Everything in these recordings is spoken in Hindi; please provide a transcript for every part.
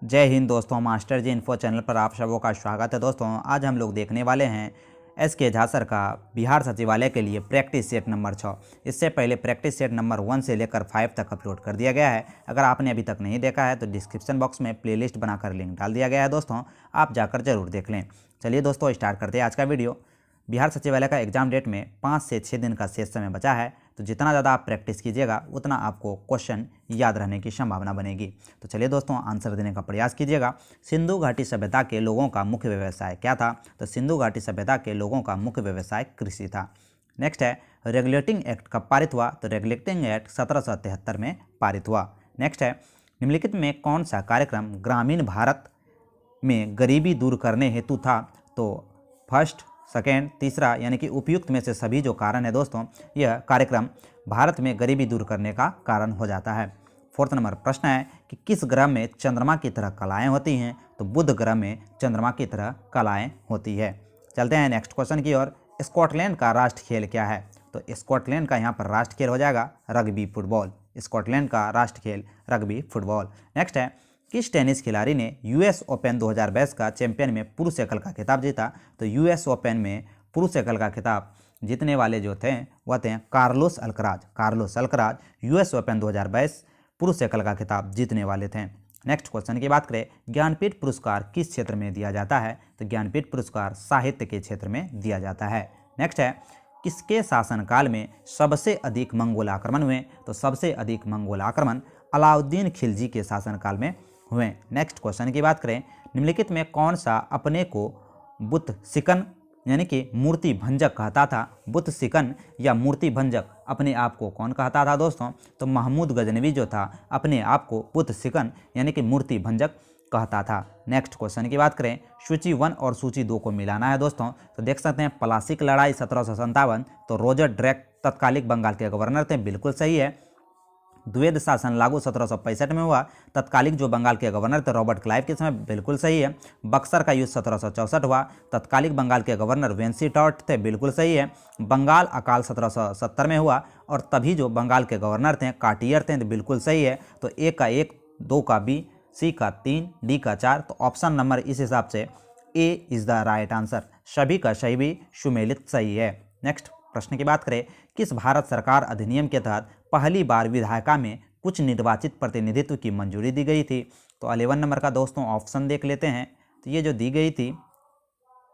जय हिंद दोस्तों, मास्टर जी इन्फो चैनल पर आप सबों का स्वागत है। दोस्तों आज हम लोग देखने वाले हैं एस.के. झा सर का बिहार सचिवालय के लिए प्रैक्टिस सेट नंबर 6। इससे पहले प्रैक्टिस सेट नंबर 1 से लेकर 5 तक अपलोड कर दिया गया है। अगर आपने अभी तक नहीं देखा है तो डिस्क्रिप्शन बॉक्स में प्लेलिस्ट बनाकर लिंक डाल दिया गया है। दोस्तों आप जाकर जरूर देख लें। चलिए दोस्तों स्टार्ट करते हैं आज का वीडियो। बिहार सचिवालय का एग्जाम डेट में 5 से 6 दिन का शेष समय बचा है, तो जितना ज़्यादा आप प्रैक्टिस कीजिएगा उतना आपको क्वेश्चन याद रहने की संभावना बनेगी। तो चलिए दोस्तों आंसर देने का प्रयास कीजिएगा। सिंधु घाटी सभ्यता के लोगों का मुख्य व्यवसाय क्या था? तो सिंधु घाटी सभ्यता के लोगों का मुख्य व्यवसाय कृषि था। नेक्स्ट है रेगुलेटिंग एक्ट कब पारित हुआ? तो रेगुलेटिंग एक्ट 1773 में पारित हुआ। नेक्स्ट है निम्नलिखित में कौन सा कार्यक्रम ग्रामीण भारत में गरीबी दूर करने हेतु था? तो फर्स्ट, सेकेंड, तीसरा यानी कि उपयुक्त में से सभी जो कारण है दोस्तों, यह कार्यक्रम भारत में गरीबी दूर करने का कारण हो जाता है। फोर्थ नंबर प्रश्न है कि किस ग्रह में चंद्रमा की तरह कलाएं होती हैं? तो बुध ग्रह में चंद्रमा की तरह कलाएं होती है। चलते हैं नेक्स्ट क्वेश्चन की ओर। स्कॉटलैंड का राष्ट्र खेल क्या है? तो स्कॉटलैंड का यहाँ पर राष्ट्र खेल हो जाएगा रग्बी फुटबॉल। स्कॉटलैंड का राष्ट्र खेल रग्बी फुटबॉल। नेक्स्ट है किस टेनिस खिलाड़ी ने यूएस ओपन 2022 का चैंपियन में पुरुष एकल का खिताब जीता? तो यूएस ओपन में पुरुष एकल का खिताब जीतने वाले जो थे वह थे Carlos Alcaraz. Carlos Alcaraz US open 2022 पुरुष एकल का खिताब जीतने वाले थे। नेक्स्ट क्वेश्चन की बात करें, ज्ञानपीठ पुरस्कार किस क्षेत्र में दिया जाता है? तो ज्ञानपीठ पुरस्कार साहित्य के क्षेत्र में दिया जाता है। नेक्स्ट है किसके शासनकाल में सबसे अधिक मंगोल आक्रमण हुए? तो सबसे अधिक मंगोल आक्रमण अलाउद्दीन खिलजी के शासनकाल में हुए। नेक्स्ट क्वेश्चन की बात करें, निम्नलिखित में कौन सा अपने को बुत सिकन यानी कि मूर्ति भंजक कहता था? बुत सिकन या मूर्ति भंजक अपने आप को कौन कहता था दोस्तों? तो महमूद गजनवी जो था अपने आप को बुत सिकन यानी कि मूर्ति भंजक कहता था। नेक्स्ट क्वेश्चन की बात करें, सूची 1 और सूची 2 को मिलाना है दोस्तों। तो देख सकते हैं प्लासी लड़ाई 1757, तो रोजर ड्रैक तत्कालिक बंगाल के गवर्नर थे, बिल्कुल सही है। द्वैध शासन लागू 1765 में हुआ, तत्कालिक जो बंगाल के गवर्नर थे रॉबर्ट क्लाइव के समय, बिल्कुल सही है। बक्सर का युद्ध 1764 हुआ, तत्कालिक बंगाल के गवर्नर वेंसी टॉट थे, बिल्कुल सही है। बंगाल अकाल 1770 में हुआ और तभी जो बंगाल के गवर्नर थे काटियर थे, तो बिल्कुल सही है। तो ए का 1, 2 का बी, सी का 3, डी का 4, तो ऑप्शन नंबर इस हिसाब से ए इज द राइट आंसर। सभी का सही भी सुमेलित सही है। नेक्स्ट प्रश्न की बात करें, किस भारत सरकार अधिनियम के तहत पहली बार विधायिका में कुछ निर्वाचित प्रतिनिधित्व की मंजूरी दी गई थी? तो 11 नंबर का दोस्तों ऑप्शन देख लेते हैं। तो ये जो दी गई थी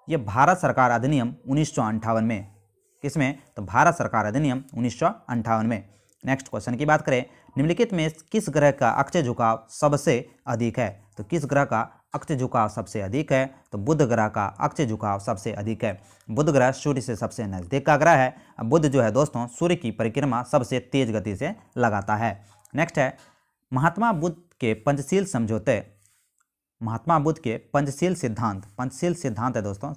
ये भारत सरकार अधिनियम 1958 में। किसमें? तो भारत सरकार अधिनियम 1958 में। नेक्स्ट क्वेश्चन की बात करें, निम्नलिखित में किस ग्रह का अक्ष झुकाव सबसे अधिक है? तो किस ग्रह का अक्ष झुकाव सबसे अधिक है? तो बुध ग्रह का अक्ष झुकाव सबसे अधिक है। बुध ग्रह सूर्य से सबसे नजदीक का ग्रह है। बुध जो है दोस्तों सूर्य की परिक्रमा सबसे तेज गति से लगाता है। नेक्स्ट है महात्मा बुद्ध के पंचशील समझौते, महात्मा बुद्ध के पंचशील सिद्धांत है दोस्तों,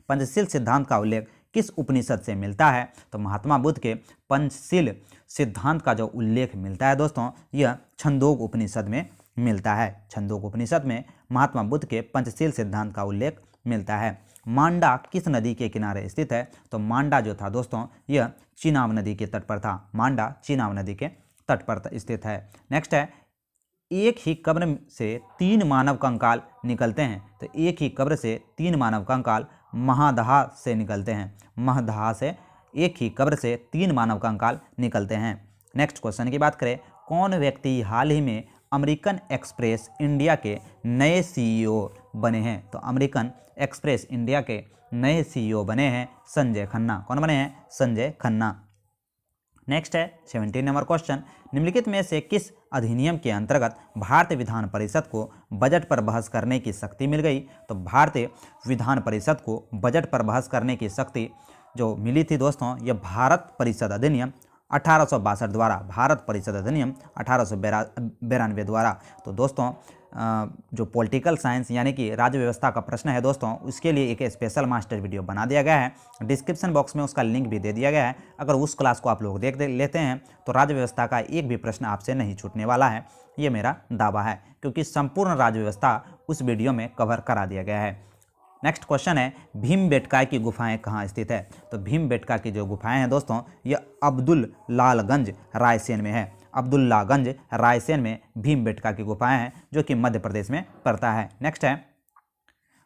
पंचशील सिद्धांत का उल्लेख किस उपनिषद से मिलता है? तो महात्मा बुद्ध के पंचशील सिद्धांत का जो उल्लेख मिलता है दोस्तों यह छंदोग उपनिषद में मिलता है। छंदोग उपनिषद में महात्मा बुद्ध के पंचशील सिद्धांत का उल्लेख मिलता है। मांडा किस नदी के किनारे स्थित है? तो मांडा जो था दोस्तों यह चीनाब नदी के तट पर था। मांडा चीनाब नदी के तट पर स्थित है। नेक्स्ट है एक ही कब्र से 3 मानव कंकाल निकलते हैं। तो एक ही कब्र से 3 मानव कंकाल महादहा से निकलते हैं। महादहा से एक ही कब्र से 3 मानव कंकाल निकलते हैं। नेक्स्ट क्वेश्चन की बात करें, कौन व्यक्ति हाल ही में अमेरिकन एक्सप्रेस इंडिया के नए सीईओ बने हैं? तो अमेरिकन एक्सप्रेस इंडिया के नए सीईओ बने हैं संजय खन्ना। कौन बने हैं? संजय खन्ना। नेक्स्ट है 17 नंबर क्वेश्चन, निम्नलिखित में से किस अधिनियम के अंतर्गत भारतीय विधान परिषद को बजट पर बहस करने की शक्ति मिल गई? तो भारतीय विधान परिषद को बजट पर बहस करने की शक्ति जो मिली थी दोस्तों यह भारत परिषद अधिनियम 1862 द्वारा, भारत परिषद अधिनियम 1892 द्वारा। तो दोस्तों जो पॉलिटिकल साइंस यानी कि राज्य व्यवस्था का प्रश्न है दोस्तों उसके लिए एक स्पेशल मास्टर वीडियो बना दिया गया है। डिस्क्रिप्शन बॉक्स में उसका लिंक भी दे दिया गया है। अगर उस क्लास को आप लोग देख लेते हैं तो राज्य व्यवस्था का एक भी प्रश्न आपसे नहीं छूटने वाला है, ये मेरा दावा है, क्योंकि संपूर्ण राज्य व्यवस्था उस वीडियो में कवर करा दिया गया है। नेक्स्ट क्वेश्चन है भीमबेटका की गुफाएं कहाँ स्थित है? तो भीमबेटका की जो गुफाएं हैं दोस्तों यह अब्दुल लालगंज रायसेन में है। अब्दुल्लागंज रायसेन में भीमबेटका की गुफाएं हैं जो कि मध्य प्रदेश में पड़ता है। नेक्स्ट है,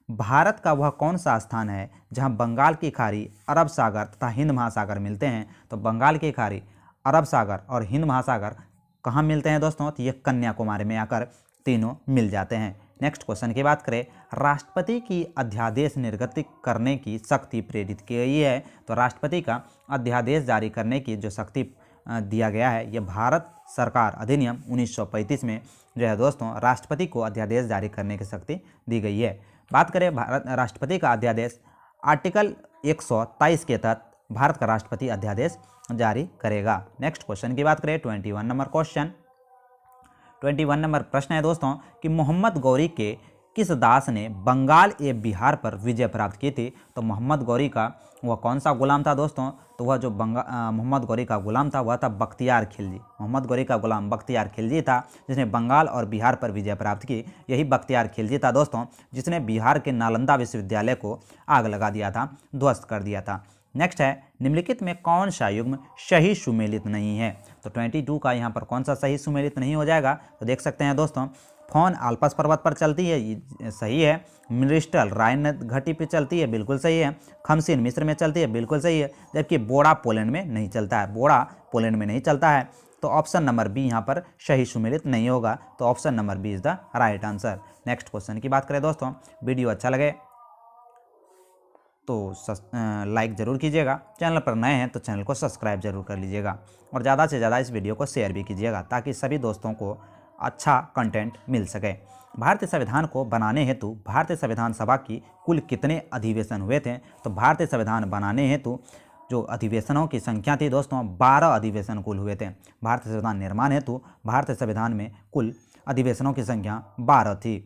भारत का वह कौन सा स्थान है जहां बंगाल की खाड़ी, अरब सागर तथा हिंद महासागर मिलते हैं? तो बंगाल की खाड़ी, अरब सागर और हिंद महासागर कहाँ मिलते हैं दोस्तों? तो ये कन्याकुमारी में आकर तीनों मिल जाते हैं। नेक्स्ट क्वेश्चन की बात करें, राष्ट्रपति की अध्यादेश निर्गत करने की शक्ति प्रेरित की गई है? तो राष्ट्रपति का अध्यादेश जारी करने की जो शक्ति दिया गया है, ये भारत सरकार अधिनियम 1935 में जो है दोस्तों राष्ट्रपति को अध्यादेश जारी करने की शक्ति दी गई है। बात करें भारत राष्ट्रपति का अध्यादेश, आर्टिकल 123 के तहत भारत का राष्ट्रपति अध्यादेश जारी करेगा। नेक्स्ट क्वेश्चन की बात करें, 21 नंबर क्वेश्चन, 21 नंबर प्रश्न है दोस्तों कि मोहम्मद गौरी के किस दास ने बंगाल एवं बिहार पर विजय प्राप्त की थी? तो मोहम्मद गौरी का वह कौन सा गुलाम था दोस्तों? तो वह जो मोहम्मद गौरी का गुलाम था वह था बख्तियार खिलजी। मोहम्मद गौरी का गुलाम बख्तियार खिलजी था जिसने बंगाल और बिहार पर विजय प्राप्त की। यही बख्तियार खिलजी था दोस्तों जिसने बिहार के नालंदा विश्वविद्यालय को आग लगा दिया था, ध्वस्त कर दिया था। नेक्स्ट है, निम्नलिखित में कौन सा युग्म सही सुमेलित नहीं है? तो 22 का यहाँ पर कौन सा सही सुमेलित नहीं हो जाएगा? तो देख सकते हैं दोस्तों, फोन आल्पस पर्वत पर चलती है, ये सही है। मिरिस्टल राइन घाटी पर चलती है, बिल्कुल सही है। खमसिन मिस्र में चलती है, बिल्कुल सही है। जबकि बोड़ा पोलैंड में नहीं चलता है, बोड़ा पोलैंड में नहीं चलता है। तो ऑप्शन नंबर बी यहाँ पर सही सुमेलित नहीं होगा। तो option number B is the right answer. Next question की बात करें दोस्तों, वीडियो अच्छा लगे तो लाइक ज़रूर कीजिएगा, चैनल पर नए हैं तो चैनल को सब्सक्राइब जरूर कर लीजिएगा और ज़्यादा से ज़्यादा इस वीडियो को शेयर भी कीजिएगा ताकि सभी दोस्तों को अच्छा कंटेंट मिल सके। भारतीय संविधान को बनाने हेतु भारतीय संविधान सभा की कुल कितने अधिवेशन हुए थे? तो भारतीय संविधान बनाने हेतु जो अधिवेशनों की संख्या थी दोस्तों 12 अधिवेशन कुल हुए थे। भारतीय संविधान निर्माण हेतु भारतीय संविधान में कुल अधिवेशनों की संख्या 12 थी।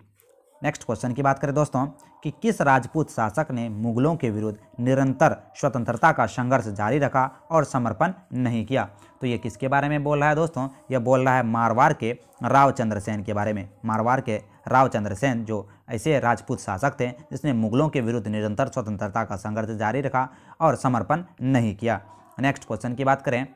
नेक्स्ट क्वेश्चन की बात करें दोस्तों कि किस राजपूत शासक ने मुगलों के विरुद्ध निरंतर स्वतंत्रता का संघर्ष जारी रखा और समर्पण नहीं किया? तो ये किसके बारे में बोल रहा है दोस्तों? ये बोल रहा है मारवाड़ के रावचंद्र सेन के बारे में। मारवाड़ के रावचंद्र सेन जो ऐसे राजपूत शासक थे जिसने मुगलों के विरुद्ध निरंतर स्वतंत्रता का संघर्ष जारी रखा और समर्पण नहीं किया। नेक्स्ट क्वेश्चन की बात करें,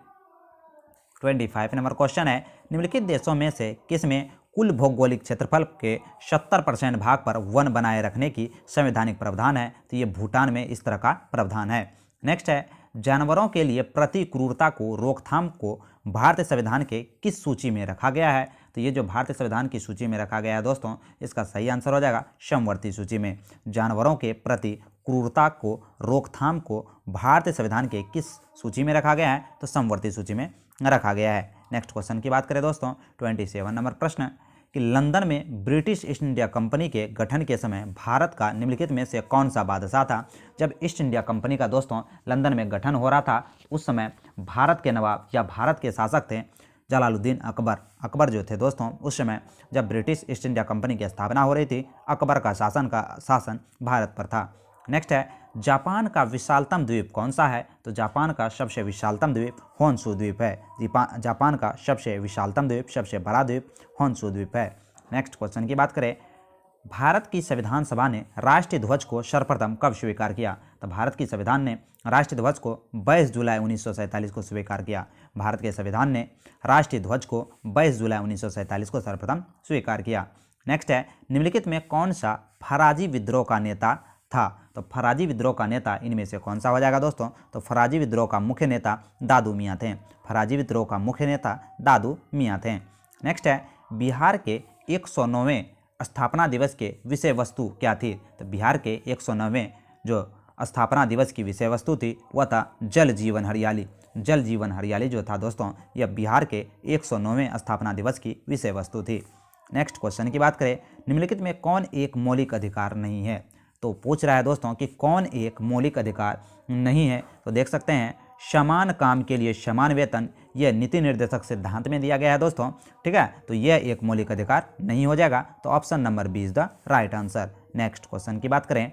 25 नंबर क्वेश्चन है, निम्नलिखित देशों में से किस में कुल भौगोलिक क्षेत्रफल के 70% भाग पर वन बनाए रखने की संवैधानिक प्रावधान है? तो ये भूटान में इस तरह का प्रावधान है। नेक्स्ट है, जानवरों के लिए प्रति क्रूरता को रोकथाम को भारतीय संविधान के किस सूची में रखा गया है? तो ये जो भारतीय संविधान की सूची में रखा गया है दोस्तों, इसका सही आंसर हो जाएगा समवर्ती सूची में। जानवरों के प्रति क्रूरता को रोकथाम को भारतीय संविधान के किस सूची में रखा गया है? तो समवर्ती सूची में रखा गया है। नेक्स्ट क्वेश्चन की बात करें दोस्तों, 27 नंबर प्रश्न कि लंदन में ब्रिटिश ईस्ट इंडिया कंपनी के गठन के समय भारत का निम्नलिखित में से कौन सा बादशाह था? जब ईस्ट इंडिया कंपनी का दोस्तों लंदन में गठन हो रहा था उस समय भारत के नवाब या भारत के शासक थे जलालुद्दीन अकबर। अकबर जो थे दोस्तों उस समय जब ब्रिटिश ईस्ट इंडिया कंपनी की स्थापना हो रही थी, अकबर का शासन भारत पर था। नेक्स्ट है, जापान का विशालतम द्वीप कौन सा है? तो जापान का सबसे विशालतम द्वीप होन्शु द्वीप है। जापान का सबसे विशालतम द्वीप, सबसे बड़ा द्वीप होन्शु द्वीप है। नेक्स्ट क्वेश्चन की बात करें, भारत की संविधान सभा ने राष्ट्रीय ध्वज को सर्वप्रथम कब स्वीकार किया? तो भारत की संविधान ने राष्ट्रीय ध्वज को 22 जुलाई 1947 को स्वीकार किया। भारत के संविधान ने राष्ट्रीय ध्वज को 22 जुलाई 1947 को सर्वप्रथम स्वीकार किया। नेक्स्ट है, निम्नलिखित में कौन सा फराजी विद्रोह का नेता था? तो फराजी विद्रोह का नेता इनमें से कौन सा हो जाएगा दोस्तों? तो फराजी विद्रोह का मुख्य नेता दादू मियाँ थे। फराजी विद्रोह का मुख्य नेता दादू मियाँ थे। नेक्स्ट है, बिहार के 109वें स्थापना दिवस के विषय वस्तु क्या थी? तो बिहार के 109वें जो स्थापना दिवस की विषय वस्तु थी वह था जल जीवन हरियाली। जल जीवन हरियाली जो था दोस्तों यह बिहार के 109वें स्थापना दिवस की विषय वस्तु थी। नेक्स्ट क्वेश्चन की बात करें, निम्नलिखित में कौन एक मौलिक अधिकार नहीं है? तो पूछ रहा है दोस्तों कि कौन एक मौलिक अधिकार नहीं है? तो देख सकते हैं, समान काम के लिए समान वेतन, यह नीति निर्देशक सिद्धांत में दिया गया है दोस्तों, ठीक है। तो यह एक मौलिक अधिकार नहीं हो जाएगा। तो option number B is the right answer. Next question की बात करें,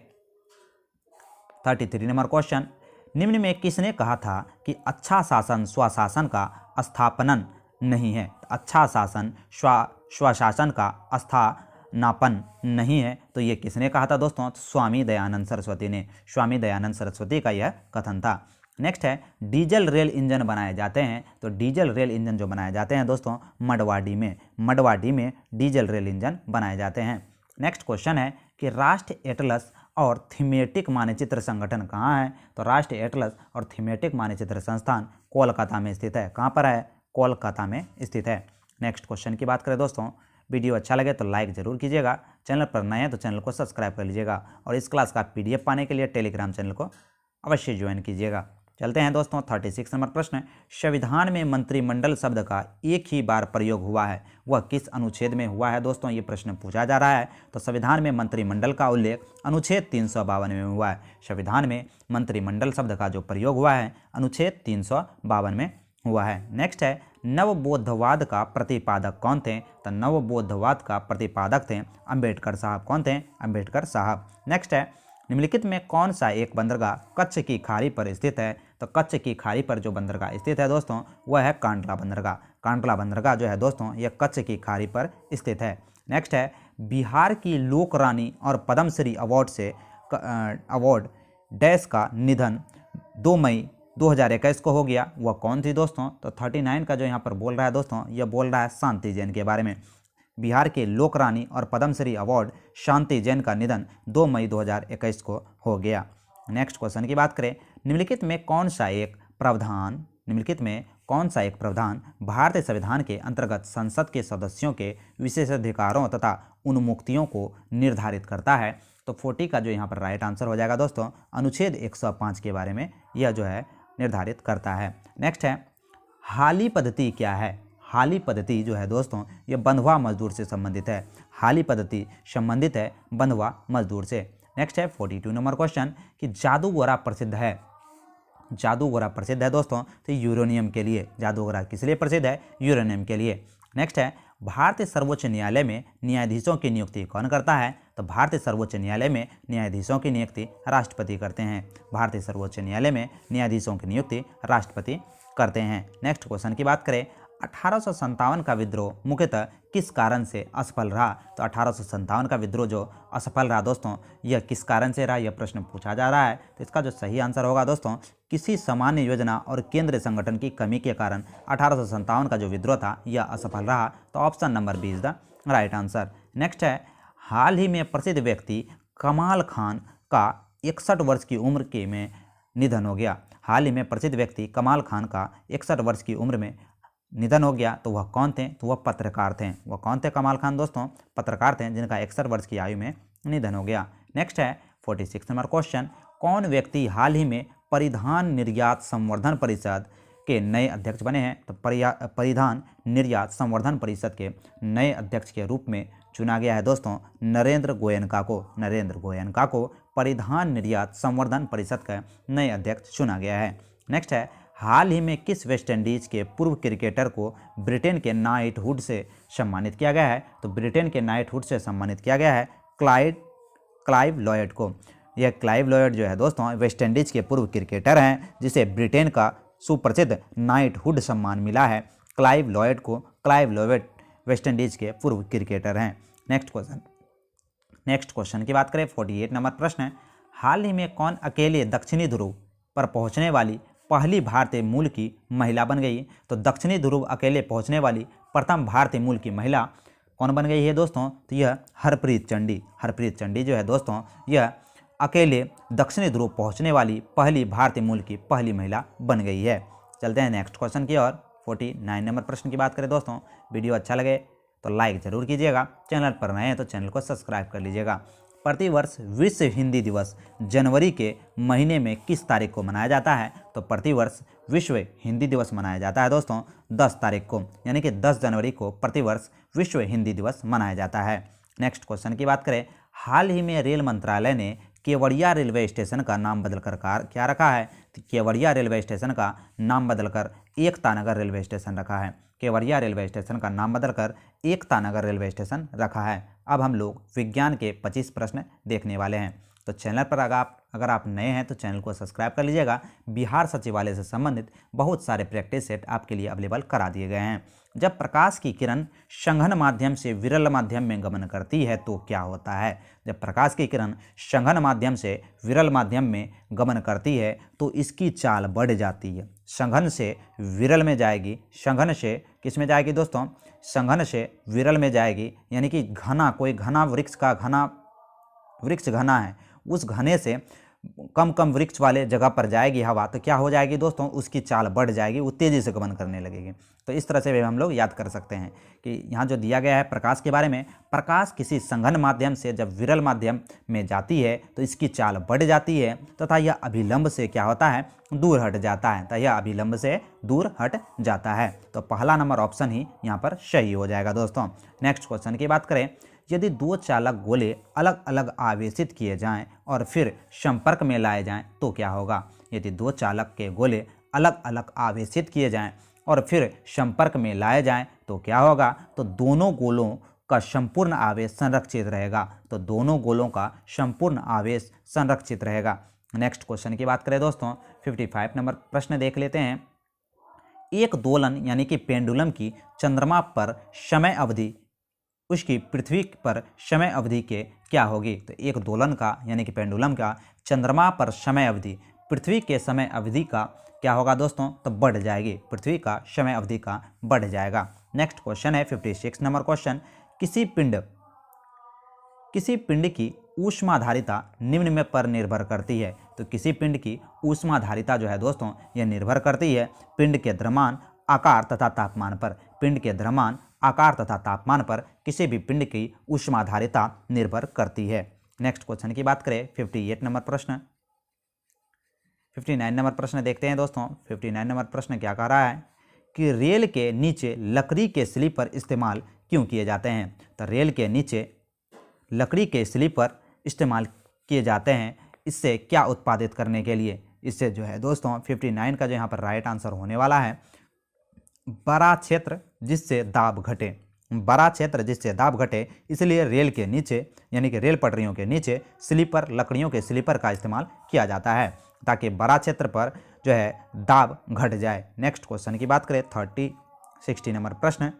33 नंबर क्वेश्चन, निम्न में किसने कहा था कि अच्छा शासन स्वशासन का स्थापनन नहीं है? अच्छा शासन स्वशासन का स्थानापन नहीं है। तो ये किसने कहा था दोस्तों? स्वामी दयानंद सरस्वती ने। स्वामी दयानंद सरस्वती का यह कथन था। नेक्स्ट है डीजल रेल इंजन बनाए जाते हैं, तो डीजल रेल इंजन जो बनाए जाते हैं दोस्तों मडवाडी में डीजल रेल इंजन बनाए जाते हैं। नेक्स्ट क्वेश्चन है कि राष्ट्रीय एटलस और थीमेटिक मानचित्र संगठन कहाँ है, तो राष्ट्रीय एटलस और थीमेटिक मानचित्र संस्थान कोलकाता में स्थित है। कहाँ पर है? कोलकाता में स्थित है। नेक्स्ट क्वेश्चन की बात करें दोस्तों, वीडियो अच्छा लगे तो लाइक जरूर कीजिएगा, चैनल पर नए हैं तो चैनल को सब्सक्राइब कर लीजिएगा और इस क्लास का PDF पाने के लिए टेलीग्राम चैनल को अवश्य ज्वाइन कीजिएगा। चलते हैं दोस्तों 36 नंबर प्रश्न। संविधान में मंत्रिमंडल शब्द का एक ही बार प्रयोग हुआ है, वह किस अनुच्छेद में हुआ है दोस्तों, ये प्रश्न पूछा जा रहा है। तो संविधान में मंत्रिमंडल का उल्लेख अनुच्छेद 352 में हुआ है। संविधान में मंत्रिमंडल शब्द का जो प्रयोग हुआ है अनुच्छेद 352 में हुआ है। नेक्स्ट है नवबौद्धवाद का प्रतिपादक कौन थे, तो नवबौद्धवाद का प्रतिपादक थे अंबेडकर साहब। कौन थे? अंबेडकर साहब। नेक्स्ट है निम्नलिखित में कौन सा एक बंदरगाह कच्छ की खाड़ी पर स्थित है, तो कच्छ की खाड़ी पर जो बंदरगाह स्थित है दोस्तों वह है कांडला बंदरगाह। कांडला बंदरगाह जो है दोस्तों यह कच्छ की खाड़ी पर स्थित है। नेक्स्ट है बिहार की लोक रानी और पद्मश्री अवार्ड डैश का निधन 2 मई 2021 को हो गया, वह कौन थी दोस्तों, तो 39 का जो यहाँ पर बोल रहा है दोस्तों यह बोल रहा है शांति जैन के बारे में। बिहार के लोक रानी और पद्मश्री अवार्ड शांति जैन का निधन 2 मई 2021 को हो गया। नेक्स्ट क्वेश्चन की बात करें, निम्नलिखित में कौन सा एक प्रावधान भारतीय संविधान के अंतर्गत संसद के सदस्यों के विशेषाधिकारों तथा उन्मुक्तियों को निर्धारित करता है, तो 40 का जो यहाँ पर राइट आंसर हो जाएगा दोस्तों अनुच्छेद 105 के बारे में यह जो है निर्धारित करता है। नेक्स्ट है हाली पद्धति क्या है, हाली पद्धति जो है दोस्तों ये बंधुआ मजदूर से संबंधित है। हाली पद्धति संबंधित है बंधुआ मजदूर से। नेक्स्ट है 42 नंबर क्वेश्चन कि जादूगोरा प्रसिद्ध है दोस्तों, तो यूरेनियम के लिए। जादूगोरा किस लिए प्रसिद्ध है? यूरेनियम के लिए। नेक्स्ट है भारतीय सर्वोच्च न्यायालय में न्यायाधीशों की नियुक्ति कौन करता है, तो भारतीय सर्वोच्च न्यायालय में न्यायाधीशों की नियुक्ति राष्ट्रपति करते हैं। भारतीय सर्वोच्च न्यायालय में न्यायाधीशों की नियुक्ति राष्ट्रपति करते हैं। नेक्स्ट क्वेश्चन की बात करें 1857 का विद्रोह मुख्यतः किस कारण से असफल रहा, तो 1857 का विद्रोह जो असफल रहा दोस्तों यह किस कारण से रहा, यह प्रश्न पूछा जा रहा है। तो इसका जो सही आंसर होगा दोस्तों किसी सामान्य योजना और केंद्रीय संगठन की कमी के कारण 1857 का जो विद्रोह था यह असफल रहा, तो option number B is the right answer. Next है हाल ही में प्रसिद्ध व्यक्ति कमाल खान का 61 वर्ष की उम्र के में निधन हो गया। हाल ही में प्रसिद्ध व्यक्ति कमाल खान का 61 वर्ष की उम्र में निधन हो गया, तो वह कौन थे, तो वह पत्रकार थे। वह कौन थे? कमाल खान दोस्तों पत्रकार थे जिनका 61 वर्ष की आयु में निधन हो गया। नेक्स्ट है 46 नंबर क्वेश्चन कौन व्यक्ति हाल ही में परिधान निर्यात संवर्धन परिषद के नए अध्यक्ष बने हैं, तो परिधान निर्यात संवर्धन परिषद के नए अध्यक्ष के रूप में चुना गया है दोस्तों नरेंद्र गोयनका को परिधान निर्यात संवर्धन परिषद का नए अध्यक्ष चुना गया है। नेक्स्ट है हाल ही में किस वेस्ट इंडीज के पूर्व क्रिकेटर को ब्रिटेन के नाइटहुड से सम्मानित किया गया है, तो ब्रिटेन के नाइटहुड से सम्मानित किया गया है क्लाइव लॉयड को। यह क्लाइव लॉयड जो है दोस्तों वेस्ट इंडीज के पूर्व क्रिकेटर हैं जिसे ब्रिटेन का सुप्रसिद्ध नाइटहुड सम्मान मिला है। क्लाइव लॉयड वेस्ट इंडीज के पूर्व क्रिकेटर हैं। नेक्स्ट क्वेश्चन की बात करें 48 नंबर प्रश्न हाल ही में कौन अकेले दक्षिणी ध्रुव पर पहुंचने वाली पहली भारतीय मूल की महिला बन गई, तो दक्षिणी ध्रुव अकेले पहुंचने वाली प्रथम भारतीय मूल की महिला कौन बन गई है दोस्तों, तो यह हरप्रीत चंडी जो है दोस्तों यह अकेले दक्षिणी ध्रुव पहुंचने वाली पहली भारतीय मूल की पहली महिला बन गई है। चलते हैं नेक्स्ट क्वेश्चन की ओर 49 नंबर प्रश्न की बात करें दोस्तों, वीडियो अच्छा लगे तो लाइक जरूर कीजिएगा, चैनल पर नए हैं तो चैनल को सब्सक्राइब कर लीजिएगा। प्रतिवर्ष विश्व हिंदी दिवस जनवरी के महीने में किस तारीख को मनाया जाता है, तो प्रतिवर्ष विश्व हिंदी दिवस मनाया जाता है दोस्तों 10 तारीख को, यानी कि 10 जनवरी को प्रतिवर्ष विश्व हिंदी दिवस मनाया जाता है। नेक्स्ट क्वेश्चन की बात करें हाल ही में रेल मंत्रालय ने केवड़िया रेलवे स्टेशन का नाम बदलकर क्या रखा है, तो केवड़िया रेलवे स्टेशन का नाम बदलकर एकता नगर रेलवे स्टेशन रखा है। केवड़िया रेलवे स्टेशन का नाम बदलकर एकता नगर रेलवे स्टेशन रखा है। अब हम लोग विज्ञान के 25 प्रश्न देखने वाले हैं। तो चैनल पर अगर आप नए हैं तो चैनल को सब्सक्राइब कर लीजिएगा। बिहार सचिवालय से संबंधित बहुत सारे प्रैक्टिस सेट आपके लिए अवेलेबल करा दिए गए हैं। जब प्रकाश की किरण संघन माध्यम से विरल माध्यम में गमन करती है तो क्या होता है? जब प्रकाश की किरण संघन माध्यम से विरल माध्यम में गमन करती है तो इसकी चाल बढ़ जाती है। संघन से विरल में जाएगी, संघन से किस में जाएगी दोस्तों? संघन से विरल में जाएगी, यानी कि घना, कोई घना वृक्ष का वृक्ष घना है, उस घने से कम वृक्ष वाले जगह पर जाएगी हवा, तो क्या हो जाएगी दोस्तों? उसकी चाल बढ़ जाएगी, वो तेज़ी से गमन करने लगेगी। तो इस तरह से भी हम लोग याद कर सकते हैं कि यहाँ जो दिया गया है प्रकाश के बारे में, प्रकाश किसी संघन माध्यम से जब विरल माध्यम में जाती है तो इसकी चाल बढ़ जाती है तथा यह अभिलंब से क्या होता है? दूर हट जाता है। तो यह अभिलंब से दूर हट जाता है। तो पहला नंबर ऑप्शन ही यहाँ पर सही हो जाएगा दोस्तों। नेक्स्ट क्वेश्चन की बात करें, यदि दो चालक गोले अलग अलग आवेशित किए जाएं और फिर संपर्क में लाए जाएं तो क्या होगा? यदि दो चालक के गोले अलग अलग आवेशित किए जाएं और फिर संपर्क में लाए जाएं तो क्या होगा? तो दोनों गोलों का संपूर्ण आवेश संरक्षित रहेगा। तो दोनों गोलों का संपूर्ण आवेश संरक्षित रहेगा। नेक्स्ट क्वेश्चन की बात करें दोस्तों, 55 नंबर प्रश्न देख लेते हैं। एक दोलन यानी कि पेंडुलम की चंद्रमा पर समय अवधि उसकी पृथ्वी पर समय अवधि के क्या होगी? तो एक दोलन का यानी कि पेंडुलम का चंद्रमा पर समय अवधि पृथ्वी के समय अवधि का क्या होगा दोस्तों? तो बढ़ जाएगी, पृथ्वी का समय अवधि का बढ़ जाएगा। नेक्स्ट क्वेश्चन है 56 नंबर क्वेश्चन, किसी पिंड की ऊष्माधारिता निम्न में पर निर्भर करती है। तो किसी पिंड की ऊष्माधारिता जो है दोस्तों यह निर्भर करती है पिंड के द्रव्यमान, आकार तथा तापमान पर। पिंड के द्रव्यमान, आकार तथा तापमान पर किसी भी पिंड की ऊष्माधारिता निर्भर करती है। नेक्स्ट क्वेश्चन की बात करें 59 नंबर प्रश्न देखते हैं दोस्तों। 59 नंबर प्रश्न क्या कह रहा है कि रेल के नीचे लकड़ी के स्लीपर इस्तेमाल क्यों किए जाते हैं? तो रेल के नीचे लकड़ी के स्लीपर इस्तेमाल किए जाते हैं इससे क्या उत्पादित करने के लिए? इससे जो है दोस्तों 59 का जो यहाँ पर राइट आंसर होने वाला है बड़ा क्षेत्र जिससे दाब घटे। बड़ा क्षेत्र जिससे दाब घटे, इसलिए रेल के नीचे यानी कि रेल पटरियों के नीचे स्लीपर, लकड़ियों के स्लीपर का इस्तेमाल किया जाता है ताकि बड़ा क्षेत्र पर जो है दाब घट जाए। नेक्स्ट क्वेश्चन की बात करें 60 नंबर प्रश्न,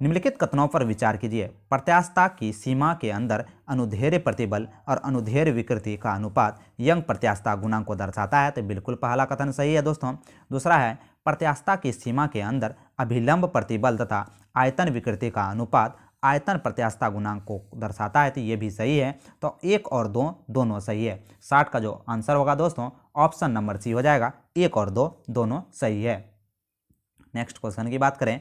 निम्नलिखित कथनों पर विचार कीजिए। प्रत्यास्थता की सीमा के अंदर अनुदैर्ध्य प्रतिबल और अनुदैर्ध्य विकृति का अनुपात यंग प्रत्यास्थता गुणांक को दर्शाता है। तो बिल्कुल पहला कथन सही है दोस्तों। दूसरा है प्रत्यास्थता की सीमा के अंदर अभिलंब प्रतिबल तथा आयतन विकृति का अनुपात आयतन प्रत्यास्थता गुणांक को दर्शाता है। तो ये भी सही है। तो 1 और 2 दोनों सही है। 60 का जो आंसर होगा दोस्तों ऑप्शन नंबर सी हो जाएगा, 1 और 2 दोनों सही है। नेक्स्ट क्वेश्चन की बात करें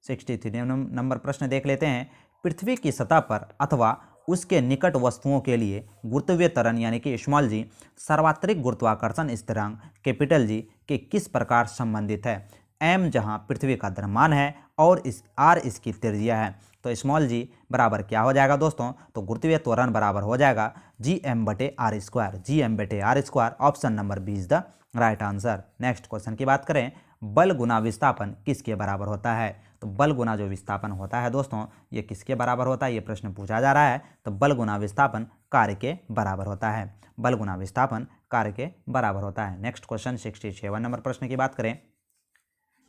63 नंबर प्रश्न देख लेते हैं। पृथ्वी की सतह पर अथवा उसके निकट वस्तुओं के लिए गुरुत्वीय त्वरण यानी कि स्मॉल जी सार्वत्रिक गुरुत्वाकर्षण स्थिरांक कैपिटल जी के किस प्रकार संबंधित है? m जहां पृथ्वी का द्रव्यमान है और r इसकी त्रिज्या है। तो स्मॉल जी बराबर क्या हो जाएगा दोस्तों? तो गुरुत्वीय त्वरण बराबर हो जाएगा gm/r²। gm/r²। Option number B is the right answer. Next question की बात करें, बल गुना विस्थापन किसके बराबर होता है? तो बल गुना जो विस्थापन होता है दोस्तों ये किसके बराबर होता है? ये प्रश्न पूछा जा रहा है। तो बल गुना विस्थापन कार्य के बराबर होता है। बल गुना विस्थापन कार्य के बराबर होता है। नेक्स्ट क्वेश्चन 67 नंबर प्रश्न की बात करें।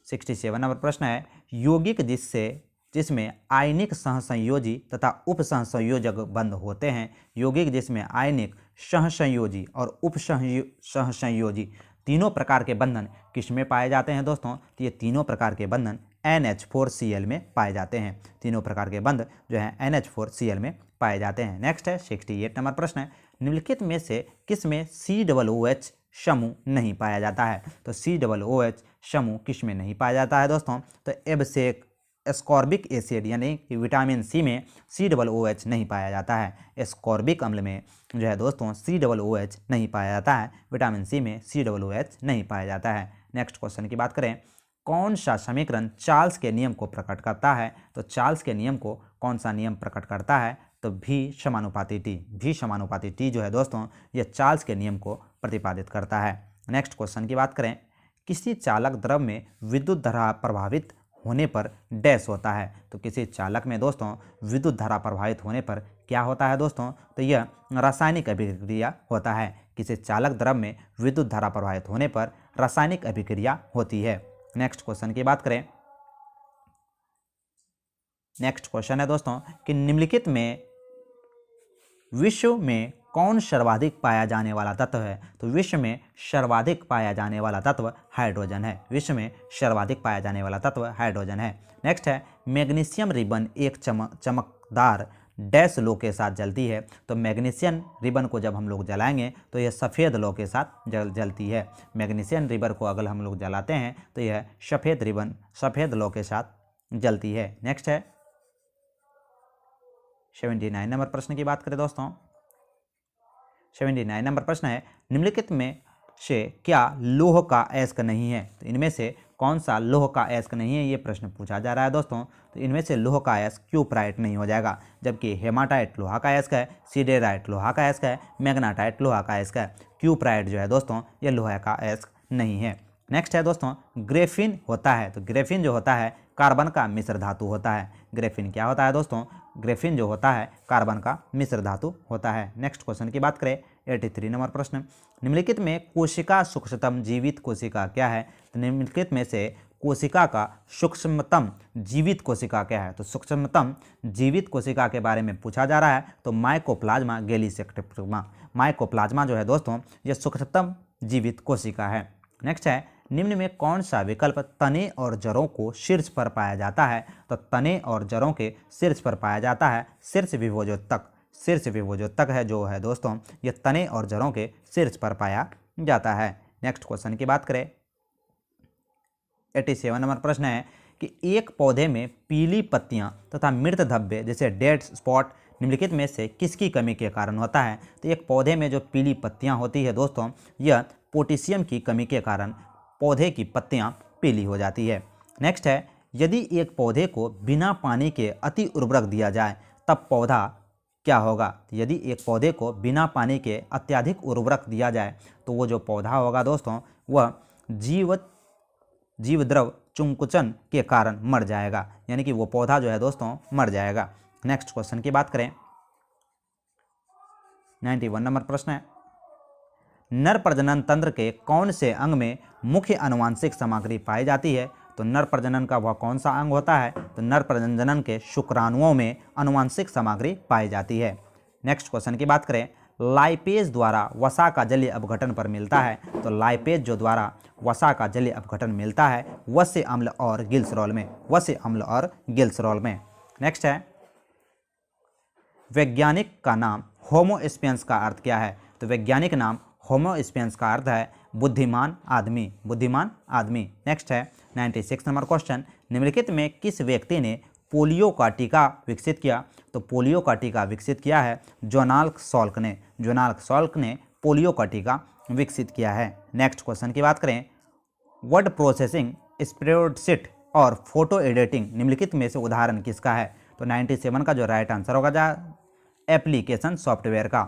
67 नंबर प्रश्न है, यौगिक जिसमें आयनिक सहसंयोजी तथा उप सहसंयोजक बंध होते हैं। यौगिक जिसमें आयनिक सहसंयोजी और उप सहसंयोजी तीनों प्रकार के बंधन किसमें पाए जाते हैं दोस्तों? तो ये तीनों प्रकार के बंधन NH4Cl में पाए जाते हैं। तीनों प्रकार के बंध जो है NH4Cl में पाए जाते हैं। नेक्स्ट है 68 नंबर प्रश्न है, निम्नलिखित में से किस में COOH समूह नहीं पाया जाता है? तो COOH समूह किस में नहीं पाया जाता है दोस्तों? तो एब्सेक एस्कॉर्बिक एसिड यानी कि विटामिन सी में COOH नहीं पाया जाता है। एस्कॉर्बिक अम्ल में जो है दोस्तों COOH नहीं पाया जाता है। विटामिन सी में COOH नहीं पाया जाता है। नेक्स्ट क्वेश्चन की बात करें, कौन सा समीकरण चार्ल्स के नियम को प्रकट करता है? तो चार्ल्स के नियम को कौन सा नियम प्रकट करता है? तो V समानुपाती T। V समानुपाती T जो है दोस्तों यह चार्ल्स के नियम को प्रतिपादित करता है। नेक्स्ट क्वेश्चन की बात करें, किसी चालक द्रव में विद्युत धारा प्रभावित होने पर डैश होता है। तो किसी चालक में दोस्तों विद्युत धारा प्रवाहित होने पर क्या होता है दोस्तों, तो यह रासायनिक अभिक्रिया होता है। किसी चालक द्रव में विद्युत धारा प्रवाहित होने पर रासायनिक अभिक्रिया होती है। नेक्स्ट क्वेश्चन की बात करें। नेक्स्ट क्वेश्चन है दोस्तों कि निम्नलिखित में विश्व में कौन सर्वाधिक पाया जाने वाला तत्व है। तो विश्व में सर्वाधिक पाया जाने वाला तत्व हाइड्रोजन है। विश्व में सर्वाधिक पाया जाने वाला तत्व हाइड्रोजन है। नेक्स्ट है मैग्नीशियम रिबन एक चमकदार डैश लो के साथ जलती है। तो मैग्नीशियम रिबन को जब हम लोग जलाएंगे तो यह सफ़ेद लो के साथ जलती है। मैग्नीशियम रिबन को अगर हम लोग जलाते हैं तो यह सफ़ेद लो के साथ जलती है। नेक्स्ट है 79 नंबर प्रश्न की बात करें दोस्तों। 79 नंबर प्रश्न है निम्नलिखित में से क्या लोह का अयस्क नहीं है। तो इनमें से कौन सा लोह का अयस्क नहीं है, ये प्रश्न पूछा जा रहा है दोस्तों। तो इनमें से लोह का अयस्क क्यूप्राइट नहीं हो जाएगा, जबकि हेमाटाइट लोहा का अयस्क है, सिडेराइट लोहा का अयस्क है, मैग्नेटाइट लोहा का अयस्क है। क्यूप्राइट जो है दोस्तों ये लोहा का अयस्क नहीं है। नेक्स्ट है दोस्तों ग्रेफिन होता है। तो ग्रेफिन जो होता है कार्बन का मिश्र धातु होता है। ग्रेफिन क्या होता है दोस्तों, ग्रेफिन जो होता है कार्बन का मिश्र धातु होता है। नेक्स्ट क्वेश्चन की बात करें 83 नंबर प्रश्न, निम्नलिखित में कोशिका सूक्ष्मतम जीवित कोशिका क्या है। तो निम्नलिखित में से कोशिका का सूक्ष्मतम जीवित कोशिका क्या है। तो सूक्ष्मतम जीवित कोशिका के बारे में पूछा जा रहा है। तो माइकोप्लाज्मा गैलीसेप्टिकमा, माइकोप्लाज्मा जो है दोस्तों ये सूक्ष्मतम जीवित कोशिका है। नेक्स्ट है निम्न में कौन सा विकल्प तने और जड़ों को शीर्ष पर पाया जाता है। तो तने और जड़ों के शीर्ष पर पाया जाता है शीर्ष विभोजोत्तक। शीर्ष विभोजोत्तक है जो है दोस्तों ये तने और जड़ों के शीर्ष पर पाया जाता है। नेक्स्ट क्वेश्चन की बात करें 87 नंबर प्रश्न है कि एक पौधे में पीली पत्तियां तथा मृत धब्बे जैसे डेड स्पॉट निम्नलिखित में से किसकी कमी के कारण होता है। तो एक पौधे में जो पीली पत्तियां होती है दोस्तों यह पोटेशियम की कमी के कारण पौधे की पत्तियां पीली हो जाती है। नेक्स्ट है यदि एक पौधे को बिना पानी के अति उर्वरक दिया जाए तब पौधा क्या होगा। यदि एक पौधे को बिना पानी के अत्यधिक उर्वरक दिया जाए तो वो जो पौधा होगा दोस्तों वह जीवद्रव चुंकुचन के कारण मर जाएगा, यानी कि वो पौधा जो है दोस्तों मर जाएगा। नेक्स्ट क्वेश्चन की बात करें 91 नंबर प्रश्न है नर प्रजनन तंत्र के कौन से अंग में मुख्य आनुवांशिक सामग्री पाई जाती है। तो नर प्रजनन का वह कौन सा अंग होता है। तो नर प्रजनन के शुक्राणुओं में आनुवांशिक सामग्री पाई जाती है। नेक्स्ट क्वेश्चन की बात करें लाइपेज द्वारा वसा का जलीय अपघटन पर मिलता है। तो लाइपेज जो द्वारा वसा का जलीय अपघटन मिलता है वस्य अम्ल और गिल्सरॉल में, वस्य अम्ल और गिल्सरॉल में। नेक्स्ट है वैज्ञानिक का नाम होमोस्पियंस का अर्थ क्या है। तो वैज्ञानिक नाम होमोस्पियंस का अर्थ है बुद्धिमान आदमी, बुद्धिमान आदमी। नेक्स्ट है 96 नंबर क्वेश्चन निम्नलिखित में किस व्यक्ति ने पोलियो का टीका विकसित किया। तो पोलियो का टीका विकसित किया है जोनाल्ड सॉल्क ने, जोनाल्ड सॉल्क ने पोलियो का टीका विकसित किया है। नेक्स्ट क्वेश्चन की बात करें वर्ड प्रोसेसिंग, स्प्रेडशीट और फोटो एडिटिंग निम्नलिखित में से उदाहरण किसका है। तो 97 का जो राइट आंसर होगा एप्लीकेशन सॉफ्टवेयर का।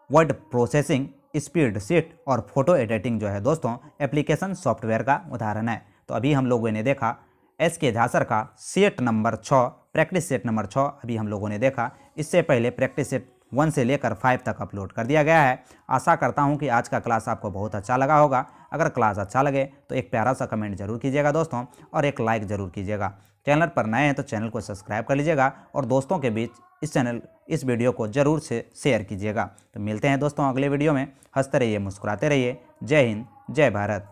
वर्ड प्रोसेसिंग, स्प्रेडशीट और फोटो एडिटिंग जो है दोस्तों एप्लीकेशन सॉफ्टवेयर का उदाहरण है। तो अभी हम लोगों ने देखा एसके झासर का set number 6, practice set number 6 अभी हम लोगों ने देखा। इससे पहले प्रैक्टिस सेट 1 से लेकर 5 तक अपलोड कर दिया गया है। आशा करता हूं कि आज का क्लास आपको बहुत अच्छा लगा होगा। अगर क्लास अच्छा लगे तो एक प्यारा सा कमेंट जरूर कीजिएगा दोस्तों और एक लाइक ज़रूर कीजिएगा। चैनल पर नए हैं तो चैनल को सब्सक्राइब कर लीजिएगा और दोस्तों के बीच इस वीडियो को जरूर से शेयर कीजिएगा। तो मिलते हैं दोस्तों अगले वीडियो में। हंसते रहिए, मुस्कुराते रहिए। जय हिंद, जय भारत।